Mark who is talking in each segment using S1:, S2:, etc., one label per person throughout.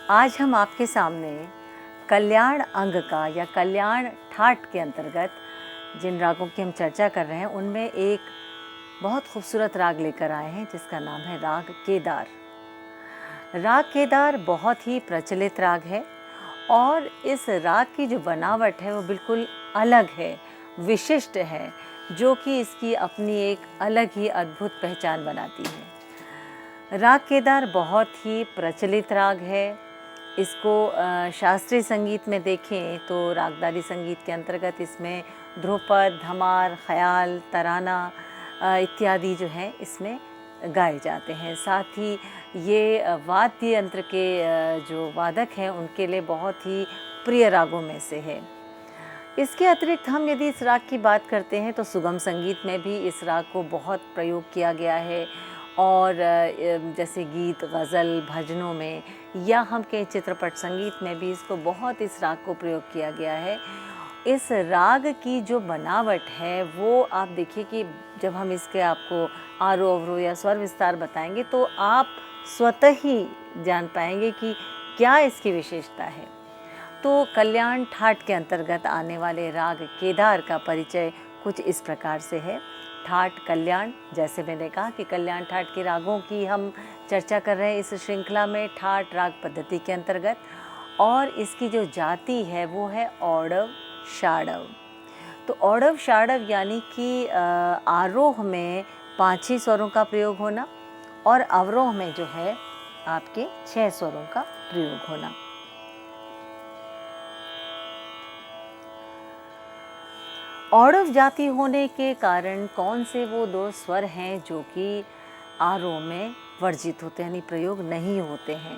S1: आज हम आपके सामने कल्याण अंग का या कल्याण ठाट के अंतर्गत जिन रागों की हम चर्चा कर रहे हैं उनमें एक बहुत खूबसूरत राग लेकर आए हैं जिसका नाम है राग केदार। राग केदार बहुत ही प्रचलित राग है और इस राग की जो बनावट है वो बिल्कुल अलग है, विशिष्ट है, जो कि इसकी अपनी एक अलग ही अद्भुत पहचान बनाती है। राग केदार बहुत ही प्रचलित राग है। इसको शास्त्रीय संगीत में देखें तो रागदारी संगीत के अंतर्गत इसमें ध्रुपद, धमार, ख्याल, तराना इत्यादि जो है इसमें गाए जाते हैं। साथ ही ये वाद्य यंत्र के जो वादक हैं उनके लिए बहुत ही प्रिय रागों में से है। इसके अतिरिक्त हम यदि इस राग की बात करते हैं तो सुगम संगीत में भी इस राग को बहुत प्रयोग किया गया है और जैसे गीत, गज़ल, भजनों में या हम कहीं चित्रपट संगीत में भी इसको बहुत इस राग को प्रयोग किया गया है। इस राग की जो बनावट है वो आप देखिए कि जब हम इसके आपको आरोह अवरोह या स्वर विस्तार बताएंगे तो आप स्वतः ही जान पाएंगे कि क्या इसकी विशेषता है। तो कल्याण ठाट के अंतर्गत आने वाले राग केदार का परिचय कुछ इस प्रकार से है। ठाट कल्याण, जैसे मैंने कहा कि कल्याण ठाट के रागों की हम चर्चा कर रहे हैं इस श्रृंखला में ठाट राग पद्धति के अंतर्गत, और इसकी जो जाति है वो है औडव षाडव। तो औडव षाडव यानी कि आरोह में 5 ही स्वरों का प्रयोग होना और अवरोह में जो है आपके 6 स्वरों का प्रयोग होना। औडव जाति होने के कारण कौन से वो 2 स्वर हैं जो कि आरोह में वर्जित होते हैं, यानी प्रयोग नहीं होते हैं।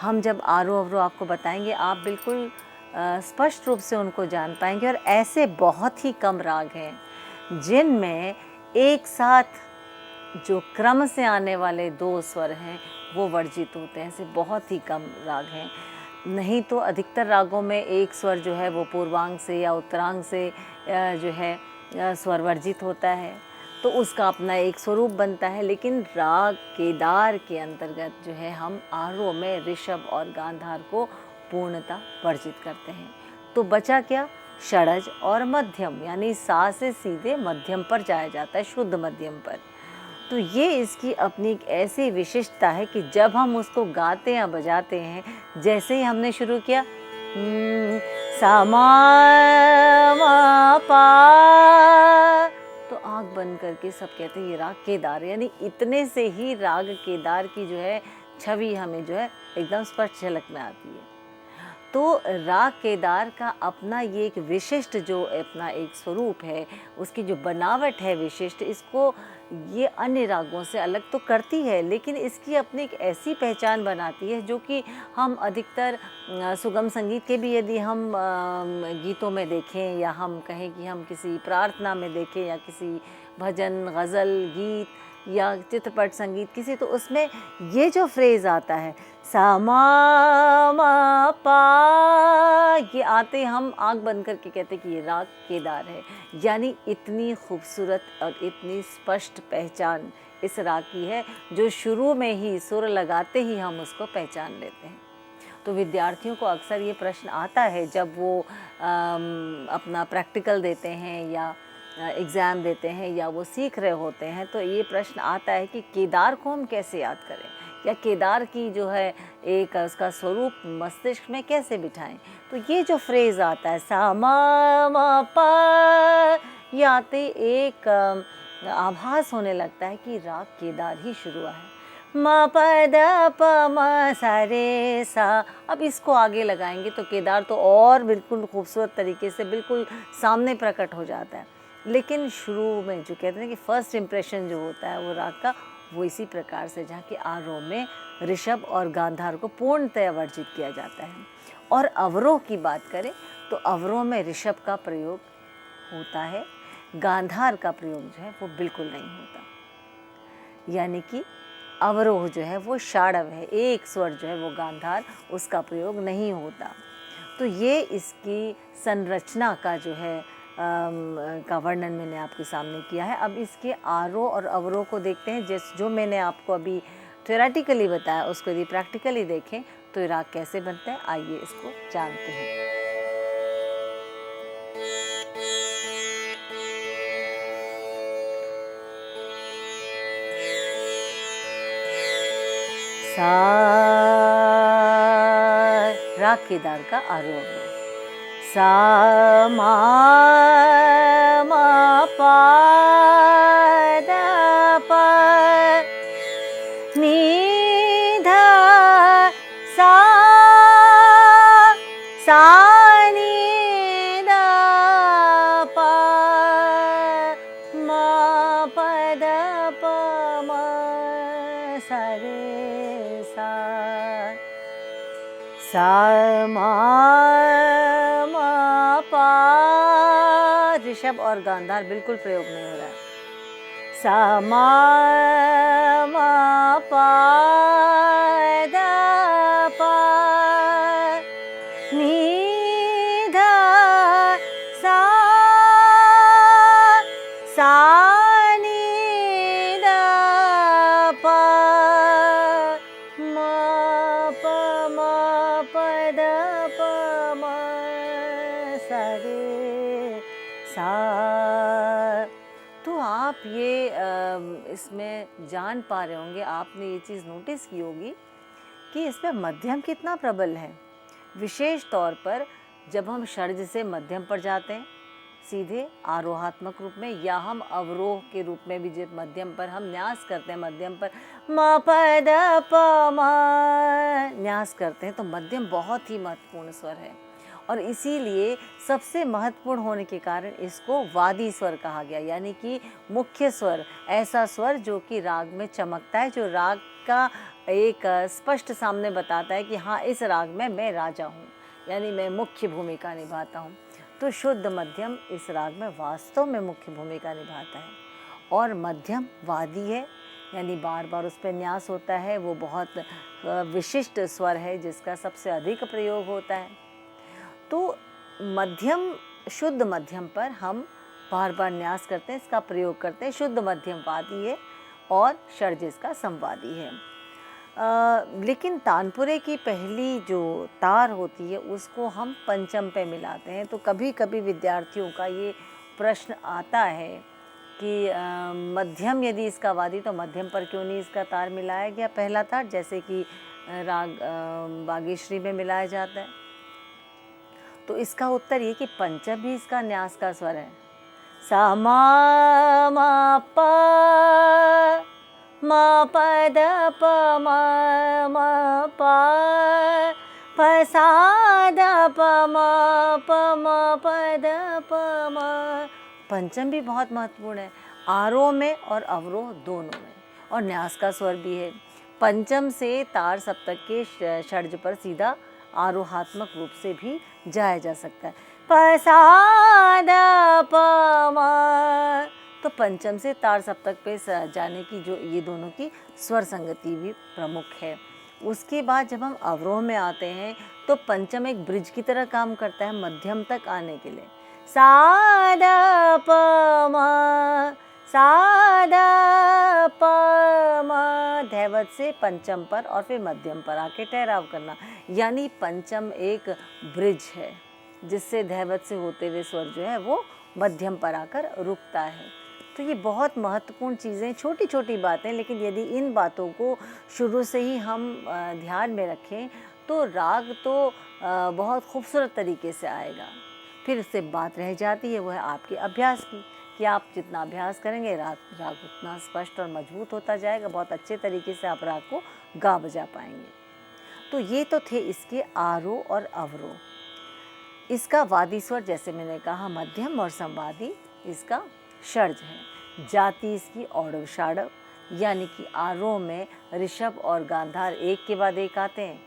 S1: हम जब आरोह अवरोह आपको बताएंगे आप बिल्कुल स्पष्ट रूप से उनको जान पाएंगे। और ऐसे बहुत ही कम राग हैं जिनमें एक साथ जो क्रम से आने वाले 2 स्वर हैं वो वर्जित होते हैं। ऐसे बहुत ही कम राग हैं, नहीं तो अधिकतर रागों में एक स्वर जो है वो पूर्वांग से या उत्तरांग से जो है स्वर वर्जित होता है, तो उसका अपना एक स्वरूप बनता है। लेकिन राग केदार के अंतर्गत जो है हम आरोह में ऋषभ और गांधार को पूर्णतः वर्जित करते हैं। तो बचा क्या? षडज और मध्यम, यानी सा से सीधे मध्यम पर जाया जाता है, शुद्ध मध्यम पर। तो ये इसकी अपनी एक ऐसी विशिष्टता है कि जब हम उसको गाते या बजाते हैं, जैसे ही हमने शुरू किया सा मा पा, तो आँख बंद करके सब कहते हैं ये राग केदार है। यानी इतने से ही राग केदार की जो है छवि हमें जो है एकदम स्पष्ट झलक में आती है। तो राग केदार का अपना ये एक विशिष्ट जो अपना एक स्वरूप है, उसकी जो बनावट है विशिष्ट, इसको ये अन्य रागों से अलग तो करती है, लेकिन इसकी अपनी एक ऐसी पहचान बनाती है जो कि हम अधिकतर सुगम संगीत के भी यदि हम गीतों में देखें या हम कहें कि हम किसी प्रार्थना में देखें या किसी भजन, गज़ल, गीत या चित्रपट संगीत किसी, तो उसमें ये जो फ्रेज़ आता है सा मा पा, ये आते हम आँख बंद करके कहते कि ये राग केदार है। यानी इतनी खूबसूरत और इतनी स्पष्ट पहचान इस राग की है जो शुरू में ही सुर लगाते ही हम उसको पहचान लेते हैं। तो विद्यार्थियों को अक्सर ये प्रश्न आता है जब वो अपना प्रैक्टिकल देते हैं या एग्ज़ाम देते हैं या वो सीख रहे होते हैं, तो ये प्रश्न आता है कि केदार को हम कैसे याद करें या केदार की जो है एक उसका स्वरूप मस्तिष्क में कैसे बिठाएं। तो ये जो फ्रेज़ आता है सा मा पा, ये आते एक आभास होने लगता है कि राग केदार ही शुरू हुआ है। म प द प म सा रे सा, अब इसको आगे लगाएंगे तो केदार तो और बिल्कुल खूबसूरत तरीके से बिल्कुल सामने प्रकट हो जाता है। लेकिन शुरू में जो कहते हैं कि फर्स्ट इम्प्रेशन जो होता है वो राग का, वो इसी प्रकार से जहाँ कि आरोह में ऋषभ और गांधार को पूर्णतः वर्जित किया जाता है। और अवरोह की बात करें तो अवरोह में ऋषभ का प्रयोग होता है, गांधार का प्रयोग जो है वो बिल्कुल नहीं होता। यानी कि अवरोह जो है वो षाडव है, एक स्वर जो है वो गांधार, उसका प्रयोग नहीं होता। तो ये इसकी संरचना का जो है का वर्णन मैंने आपके सामने किया है। अब इसके आरोह और अवरोह को देखते हैं। जो मैंने आपको अभी थ्योरेटिकली बताया, उसको यदि प्रैक्टिकली देखें तो ये राग कैसे बनते हैं, आइए इसको जानते हैं। सा, राग केदार का आरोह है। सा मा पा दा पा नी धा सा, सा नी दा पा मा पा दा पा मा सा रे सा, सा मा पा, ऋषभ और गांधार बिल्कुल प्रयोग नहीं हो रहा है। सा मा पा दा पा नी धा सा, सा नी दा पा मा पा दा पा मा सा रे सा। तो आप ये इसमें जान पा रहे होंगे, आपने ये चीज़ नोटिस की होगी कि इसमें मध्यम कितना प्रबल है। विशेष तौर पर जब हम षड्ज से मध्यम पर जाते हैं सीधे आरोहात्मक रूप में, या हम अवरोह के रूप में भी जब मध्यम पर हम न्यास करते हैं, मध्यम पर मा पा दा पा मा न्यास करते हैं, तो मध्यम बहुत ही महत्वपूर्ण स्वर है और इसीलिए सबसे महत्वपूर्ण होने के कारण इसको वादी स्वर कहा गया, यानी कि मुख्य स्वर, ऐसा स्वर जो कि राग में चमकता है, जो राग का एक स्पष्ट सामने बताता है कि हाँ, इस राग में मैं राजा हूँ, यानी मैं मुख्य भूमिका निभाता हूँ। तो शुद्ध मध्यम इस राग में वास्तव में मुख्य भूमिका निभाता है और मध्यम वादी है, यानी बार बार उस पर न्यास होता है। वो बहुत विशिष्ट स्वर है जिसका सबसे अधिक प्रयोग होता है। तो मध्यम, शुद्ध मध्यम पर हम बार बार न्यास करते हैं, इसका प्रयोग करते हैं। शुद्ध मध्यम वादी है और षड्ज इसका संवादी है। लेकिन तानपुरे की पहली जो तार होती है उसको हम पंचम पे मिलाते हैं। तो कभी कभी विद्यार्थियों का ये प्रश्न आता है कि मध्यम यदि इसका वादी तो मध्यम पर क्यों नहीं इसका तार मिलाया गया, पहला तार, जैसे कि राग बागेश्वरी में मिलाया जाता है। तो इसका उत्तर ये कि पंचम भी इसका न्यास का स्वर है। सा मा पा दा पा मा पा सा दा पा दा पा। पंचम भी बहुत महत्वपूर्ण है, आरोह में और अवरोह दोनों में, और न्यास का स्वर भी है। पंचम से तार सप्तक के षड्ज पर सीधा आरोहात्मक रूप से भी जाया जा सकता है। प सा दा प म, तो पंचम से तार सप्तक पे जाने की जो ये दोनों की स्वर संगति भी प्रमुख है। उसके बाद जब हम अवरोह में आते हैं तो पंचम एक ब्रिज की तरह काम करता है मध्यम तक आने के लिए। सा दा प म, सा दा प म, धैवत से पंचम पर और फिर मध्यम पर आके ठहराव करना, यानी पंचम एक ब्रिज है जिससे धैवत से होते हुए स्वर जो है वो मध्यम पर आकर रुकता है। तो ये बहुत महत्वपूर्ण चीज़ें, छोटी छोटी बातें, लेकिन यदि इन बातों को शुरू से ही हम ध्यान में रखें तो राग तो बहुत खूबसूरत तरीके से आएगा। फिर उससे बात रह जाती है वो है आपके अभ्यास की, कि आप जितना अभ्यास करेंगे राग उतना स्पष्ट और मजबूत होता जाएगा, बहुत अच्छे तरीके से आप राग को गा बजा पाएंगे। तो ये तो थे इसके आरोह और अवरोह। इसका वादी स्वर जैसे मैंने कहा मध्यम और संवादी इसका षड्ज है। जाति इसकी औडव षाडव, यानी कि आरोह में ऋषभ और गांधार एक के बाद एक आते हैं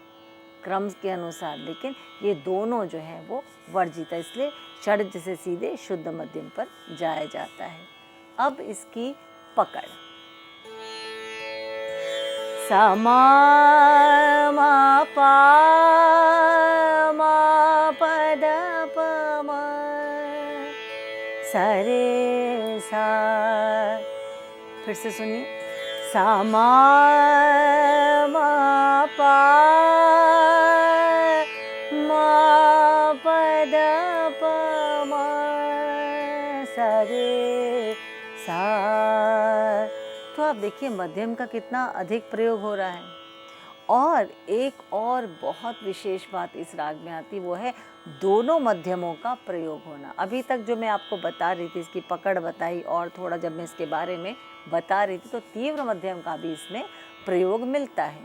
S1: क्रम के अनुसार, लेकिन ये दोनों जो हैं वो वर्जित है, इसलिए षड्ज से सीधे शुद्ध मध्यम पर जाया जाता है। अब इसकी पकड़, सा मा पा दा प म, सा रे सा। फिर से सुनिए, सा मा मा पा मा प द प म सा रे सा। तो आप देखिए मध्यम का कितना अधिक प्रयोग हो रहा है। और एक और बहुत विशेष बात इस राग में आती, वो है दोनों मध्यमों का प्रयोग होना। अभी तक जो मैं आपको बता रही थी, इसकी पकड़ बताई, और थोड़ा जब मैं इसके बारे में बता रही थी तो तीव्र मध्यम का भी इसमें प्रयोग मिलता है।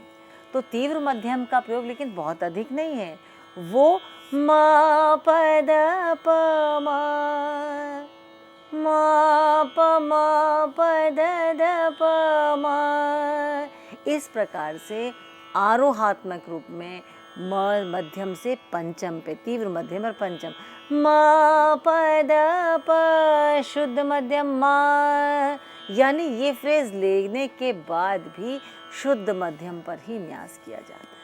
S1: तो तीव्र मध्यम का प्रयोग लेकिन बहुत अधिक नहीं है। वो मा प द प म प द द प म, इस प्रकार से आरोहात्मक रूप में म मध्यम से पंचम पे, तीव्र मध्यम और पंचम, म प द प शुद्ध मध्यम मा, यानी ये फ्रेज लेने के बाद भी शुद्ध मध्यम पर ही न्यास किया जाता है।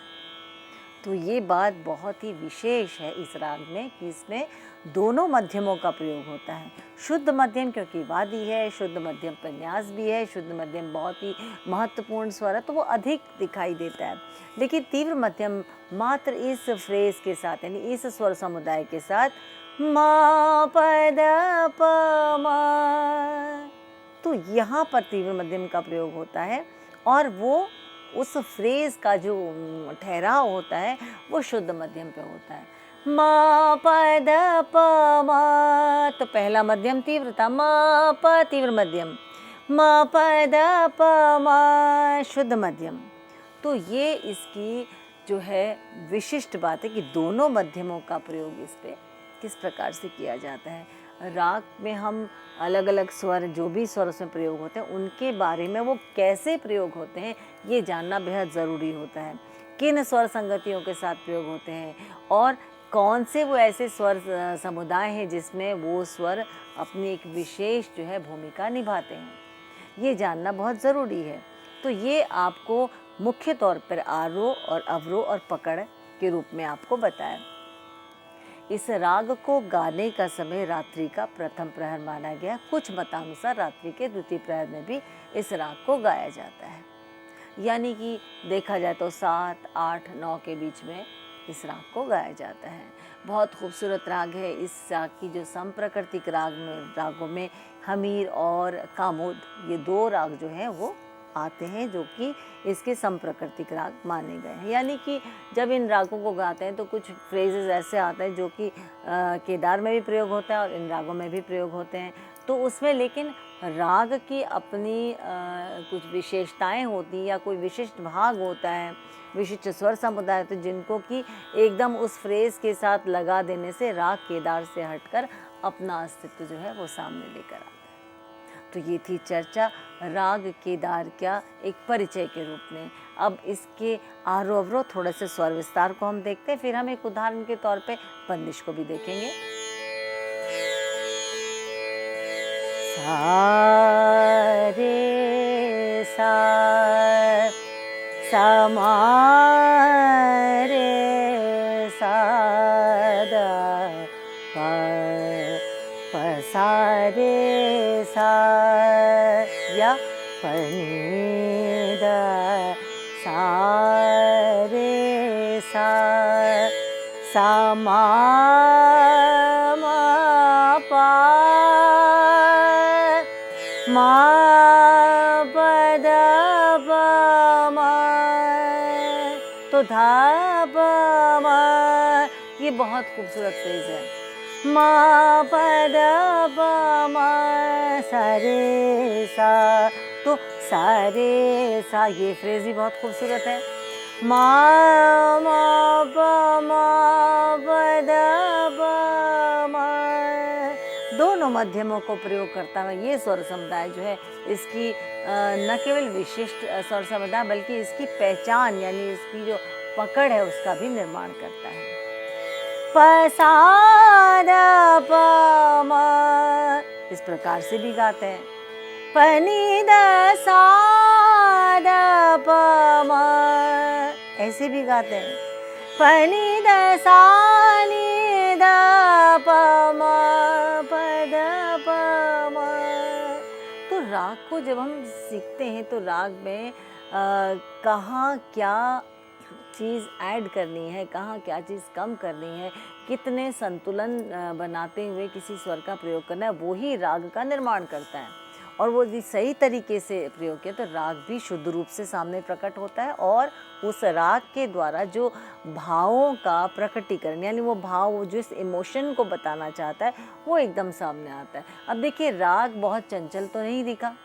S1: तो ये बात बहुत ही विशेष है इस राग में कि इसमें दोनों मध्यमों का प्रयोग होता है। शुद्ध मध्यम क्योंकि वादी है, शुद्ध मध्यम पर न्यास भी है, शुद्ध मध्यम बहुत ही महत्वपूर्ण स्वर है तो वो अधिक दिखाई देता है। लेकिन तीव्र मध्यम मात्र इस फ्रेज के साथ, यानी इस स्वर समुदाय के साथ, मा प द प म, तो यहाँ पर तीव्र मध्यम का प्रयोग होता है और वो उस फ्रेज का जो ठहराव होता है वो शुद्ध मध्यम पे होता है। मा प द प म, तो पहला मध्यम तीव्रता, मा प तीव्र मध्यम, मा प द प म शुद्ध मध्यम। तो ये इसकी जो है विशिष्ट बात है कि दोनों मध्यमों का प्रयोग इस पे किस प्रकार से किया जाता है। राग में हम अलग अलग स्वर, जो भी स्वर उसमें प्रयोग होते हैं, उनके बारे में वो कैसे प्रयोग होते हैं ये जानना बेहद ज़रूरी होता है। किन स्वर संगतियों के साथ प्रयोग होते हैं और कौन से वो ऐसे स्वर समुदाय हैं जिसमें वो स्वर अपनी एक विशेष जो है भूमिका निभाते हैं, ये जानना बहुत ज़रूरी है। तो ये आपको मुख्य तौर पर आरोह और अवरोह और पकड़ के रूप में आपको बताया। इस राग को गाने का समय रात्रि का प्रथम प्रहर माना गया। कुछ मतानुसार रात्रि के द्वितीय प्रहर में भी इस राग को गाया जाता है, यानी कि देखा जाए तो 7, 8, 9 के बीच में इस राग को गाया जाता है। बहुत खूबसूरत राग है। इस राग की जो संप्रकृतिक रागों में हमीर और कामोद, ये 2 राग जो हैं वो आते हैं जो कि इसके संप्रकृतिक राग माने गए हैं। यानी कि जब इन रागों को गाते हैं तो कुछ फ्रेजेस ऐसे आते हैं जो कि केदार में भी प्रयोग होता है और इन रागों में भी प्रयोग होते हैं। तो उसमें लेकिन राग की अपनी कुछ विशेषताएं होती हैं या कोई विशिष्ट भाग होता है, विशिष्ट स्वर समुदाय होते हैं जिनको कि एकदम उस फ्रेज के साथ लगा देने से राग केदार से हटकर अपना अस्तित्व जो है वो सामने लेकर आता है। तो ये थी चर्चा राग केदार का एक परिचय के रूप में। अब इसके आरोह अवरोह, थोड़े से स्वर विस्तार को हम देखते हैं, फिर हम एक उदाहरण के तौर पे बंदिश को भी देखेंगे। सा रे सा, सा मा रे सा द प सा रे सा, या प नी द सा रे सा, सा मा मा पा मा प द प म, तो धा प म, ये बहुत खूबसूरत फ्रेज है। मा प द प म सा रे सा, तो सा रे सा, ये फ्रेज भी बहुत खूबसूरत है। मा मा प मा प द प म, दोनों मध्यमों को प्रयोग करता हुआ ये स्वर समुदाय जो है इसकी न केवल विशिष्ट स्वर समुदाय बल्कि इसकी पहचान यानी इसकी जो पकड़ है उसका भी निर्माण करता है। प सा द प म, इस प्रकार से भी गाते हैं। प नी द सा द प म, ऐसे भी गाते हैं। प नी द सा नी द प म प द प म। तो राग को जब हम सीखते हैं तो राग में कहाँ क्या चीज़ ऐड करनी है, कहाँ क्या चीज़ कम करनी है, कितने संतुलन बनाते हुए किसी स्वर का प्रयोग करना है, वो ही राग का निर्माण करता है। और वो यदि सही तरीके से प्रयोग किया तो राग भी शुद्ध रूप से सामने प्रकट होता है और उस राग के द्वारा जो भावों का प्रकटीकरण, यानी वो भाव जिस इमोशन को बताना चाहता है वो एकदम सामने आता है। अब देखिए, राग बहुत चंचल तो नहीं दिखा,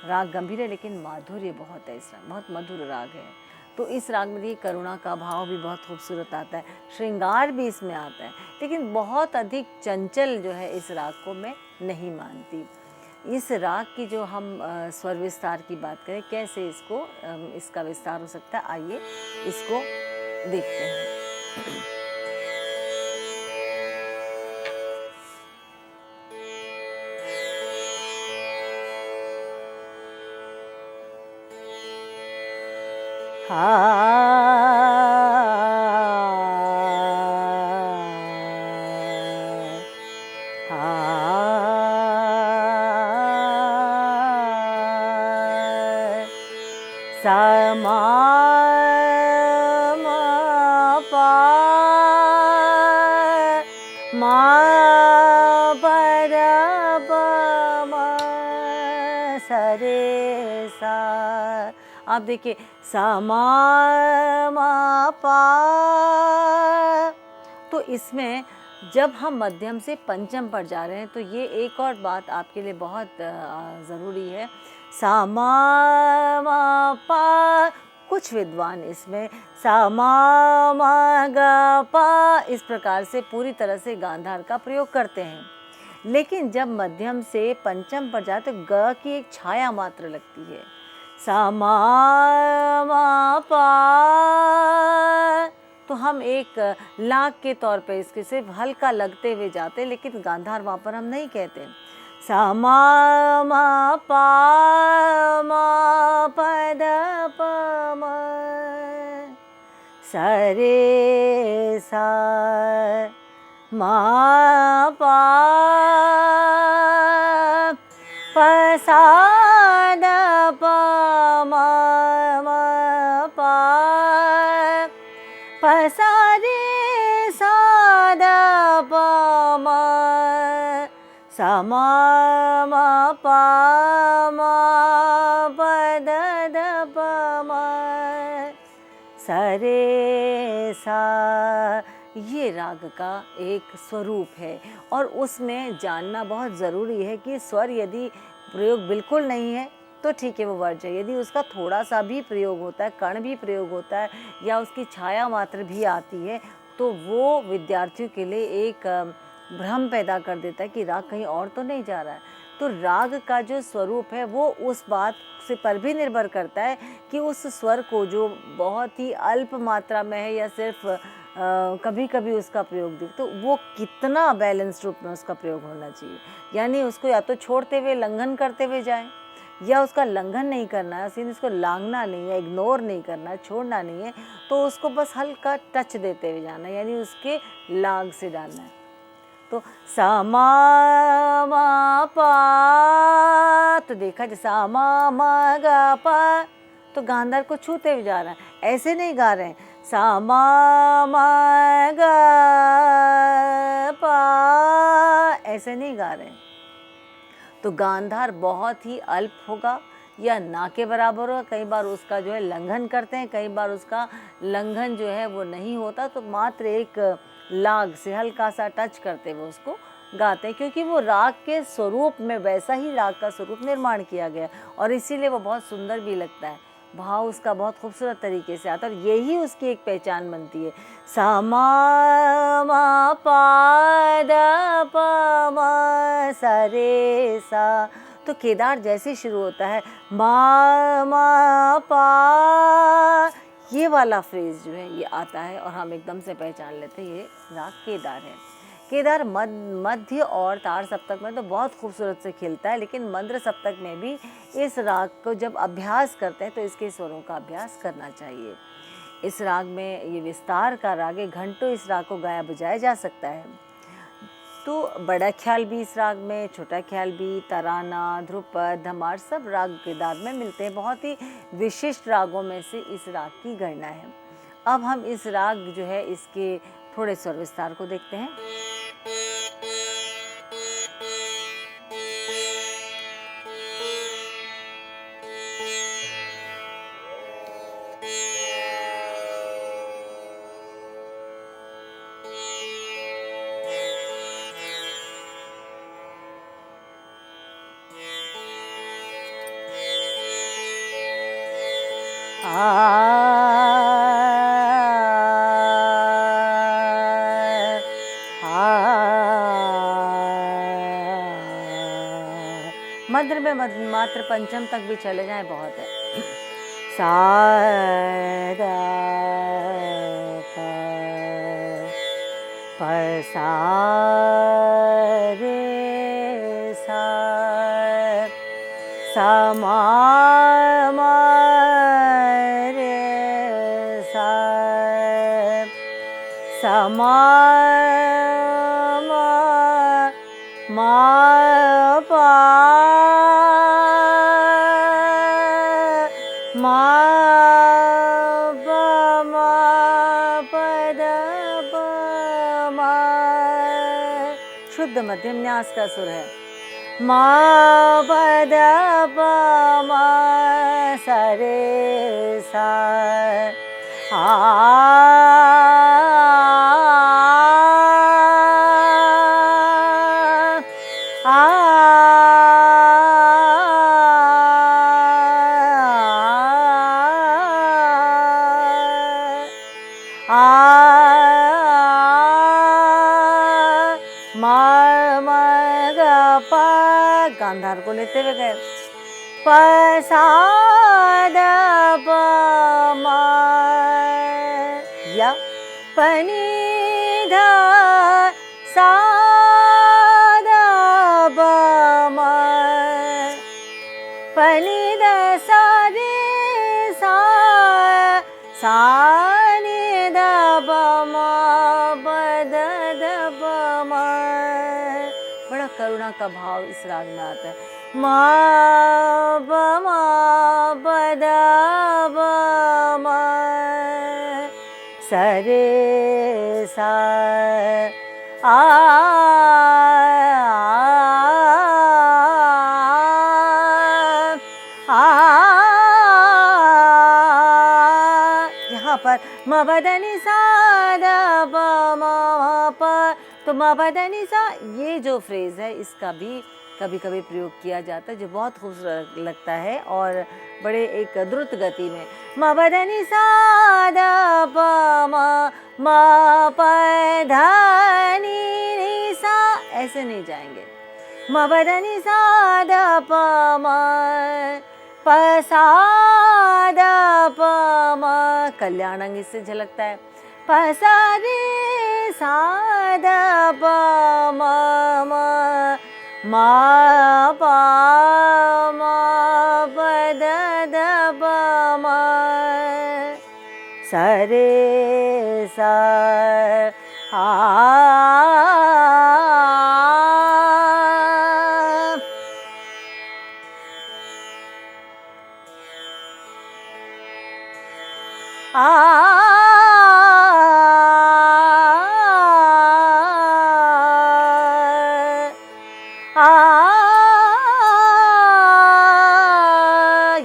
S1: राग गंभीर है, लेकिन माधुर्य बहुत है, इसका बहुत मधुर राग है। तो इस राग में देखिए करुणा का भाव भी बहुत खूबसूरत आता है, श्रृंगार भी इसमें आता है, लेकिन बहुत अधिक चंचल जो है इस राग को मैं नहीं मानती। इस राग की जो हम स्वर विस्तार की बात करें, कैसे इसका विस्तार हो सकता है, आइए इसको देखते हैं। समा पा मा पर सरे सा। आप देखिए, समा पा, तो इसमें जब हम मध्यम से पंचम पर जा रहे हैं तो ये एक और बात आपके लिए बहुत ज़रूरी है। सा मा पा, कुछ विद्वान इसमें सा मा गा पा इस प्रकार से पूरी तरह से गांधार का प्रयोग करते हैं, लेकिन जब मध्यम से पंचम पर जाए तो ग की एक छाया मात्र लगती है। सा मा पा, तो हम एक लाग के तौर पे इसके सिर्फ हल्का लगते हुए जाते हैं, लेकिन गांधार वहाँ पर हम नहीं कहते। सा मा पा मा पद प म सरे सा मा पा प सा द प म पा प सा रे सा द प म सा मा पा मा प द प म सरे सा। ये राग का एक स्वरूप है और उसमें जानना बहुत ज़रूरी है कि स्वर यदि प्रयोग बिल्कुल नहीं है तो ठीक है, वो वर्ज्य है। यदि उसका थोड़ा सा भी प्रयोग होता है, कण भी प्रयोग होता है या उसकी छाया मात्र भी आती है, तो वो विद्यार्थियों के लिए एक भ्रम पैदा कर देता है कि राग कहीं और तो नहीं जा रहा है। तो राग का जो स्वरूप है वो उस बात से पर भी निर्भर करता है कि उस स्वर को जो बहुत ही अल्प मात्रा में है या सिर्फ कभी कभी उसका प्रयोग दिख, तो वो कितना बैलेंस्ड रूप में उसका प्रयोग होना चाहिए। यानी उसको या तो छोड़ते हुए लंघन करते हुए जाएं, या उसका लंघन नहीं करना है, सीधे उसको लांघना नहीं है, इग्नोर नहीं करना है, छोड़ना नहीं है, तो उसको बस हल्का टच देते हुए जाना है, यानी उसके लाग से डालना है। तो सा मा पा, तो देखा जैसे सा मा गा पा, तो गांधार को छूते हुए जा रहा है, ऐसे नहीं गा रहे हैं। सा मा गा पा, ऐसे नहीं गा रहे हैं। तो गांधार बहुत ही अल्प होगा या ना के बराबर होगा। कई बार उसका जो है लंघन करते हैं, कई बार उसका लंघन जो है वो नहीं होता, तो मात्र एक लाग से हल्का सा टच करते हुए उसको गाते हैं, क्योंकि वो राग के स्वरूप में वैसा ही राग का स्वरूप निर्माण किया गया और इसीलिए वो बहुत सुंदर भी लगता है, भाव उसका बहुत खूबसूरत तरीके से आता है और यही उसकी एक पहचान बनती है। सा मा पा द प म सरे सा, तो केदार जैसे शुरू होता है मा पा, ये वाला फ्रेज जो है ये आता है और हम एकदम से पहचान लेते हैं ये राग केदार है। केदार मध्य और तार सप्तक में तो बहुत खूबसूरत से खिलता है, लेकिन मंद्र सप्तक में भी इस राग को जब अभ्यास करते हैं तो इसके स्वरों का अभ्यास करना चाहिए। इस राग में ये विस्तार का राग है, घंटों इस राग को गाया बजाया जा सकता है। तो बड़ा ख्याल भी इस राग में, छोटा ख्याल भी, तराना, ध्रुपद, धमार सब राग केदार में मिलते हैं। बहुत ही विशिष्ट रागों में से इस राग की गणना है। अब हम इस राग जो है इसके थोड़े स्वर विस्तार को देखते हैं। मध्य में मात्र पंचम तक भी चले जाएं बहुत है। सा दा प सा रे सा सा मा मा रे सा सा मा मा पा मा प मा प द प मा। शुद्ध मध्यम न्यास का सुर है। मा प द प मा सा रे सा गांधार को लेते हुए गए। प सा द प म या प नि ध सा द प म प नि ध सा रे सा सा नि ध प म प द ध प म। बड़ा करुणा का भाव इस राग में आता है। मा प मा प द प म सा रे सा यहाँ पर म प द नि सा द प म प, तो म प द नि सा ये जो फ्रेज है इसका भी कभी कभी प्रयोग किया जाता है, जो बहुत खूबसूरत लगता है और बड़े एक द्रुत गति में। म प द नि सा द प म प ध नि सा ऐसे नहीं जाएंगे। म प द नि सा द प म प सा द प म, कल्याण अंग इससे झलकता है। प सा रे सा द प म म मा प म प द द प म सा रे सा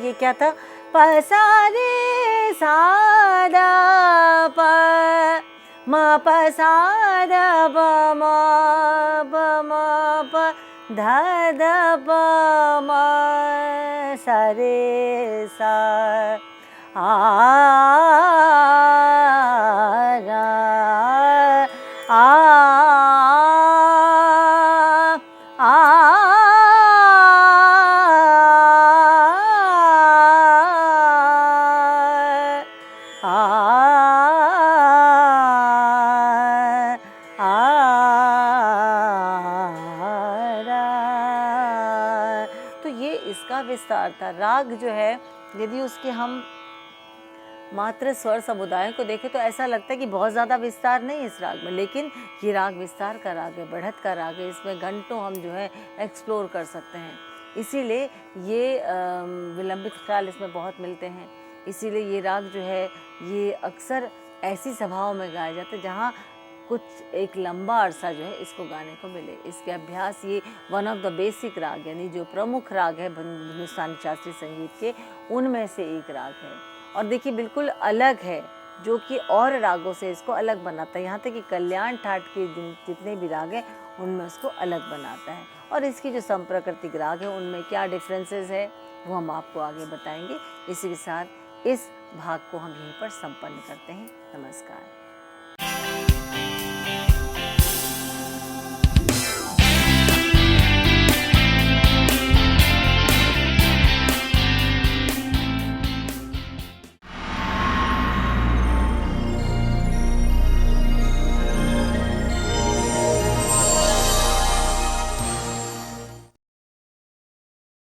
S1: ये क्या था? प सा रे सा द प म प सा द प म प म प ध द प म सा रे सा तो ये इसका विस्तार था। राग जो है यदि उसके हम मात्र स्वर समुदायों को देखें तो ऐसा लगता है कि बहुत ज़्यादा विस्तार नहीं है इस राग में, लेकिन ये राग विस्तार का राग है, बढ़त का राग है। इसमें घंटों हम जो है एक्सप्लोर कर सकते हैं। इसीलिए ये विलंबित ख्याल इसमें बहुत मिलते हैं। इसीलिए ये राग जो है ये अक्सर ऐसी सभाओं में गाया जाता है जहाँ कुछ एक लंबा अरसा जो है इसको गाने को मिले। इसके अभ्यास ये वन ऑफ द बेसिक राग यानी जो प्रमुख राग है हिंदुस्तानी शास्त्रीय संगीत के, उनमें से एक राग है। और देखिए बिल्कुल अलग है, जो कि और रागों से इसको अलग बनाता है। यहाँ तक कि कल्याण ठाट के जितने भी राग हैं उनमें उसको अलग बनाता है। और इसकी जो संप्राकृतिक राग है उनमें क्या डिफरेंसेस है वो हम आपको आगे बताएंगे। इसी के साथ इस भाग को हम यहीं पर संपन्न करते हैं। नमस्कार।